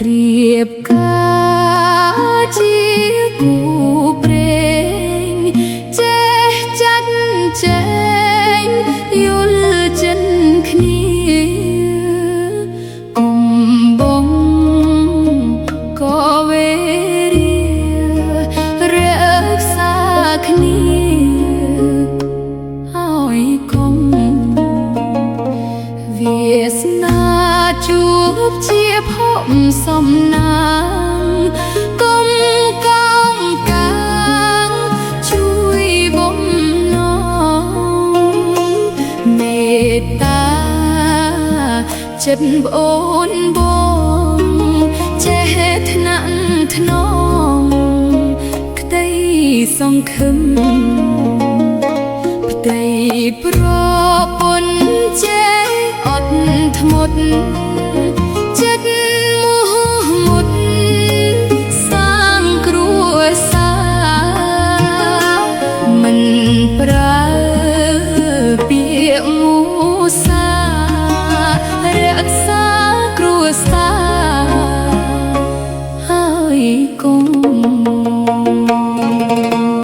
រៀបការជាគូព្រេងចេះចាត់ចែងយល់ចិនគ្នាកុំបងក៏វេរារក្សាគ្នាហើយកុំវាសនាជួបជាភពសំណាងកុំកោងកាងជួយបំណងមេត្តាចិត្តប្អូនបងចេះថ្នាក់ថ្នមក្តីសង្ឃឹមផ្ទៃប្រពន្ធចេះអត់ធ្មត់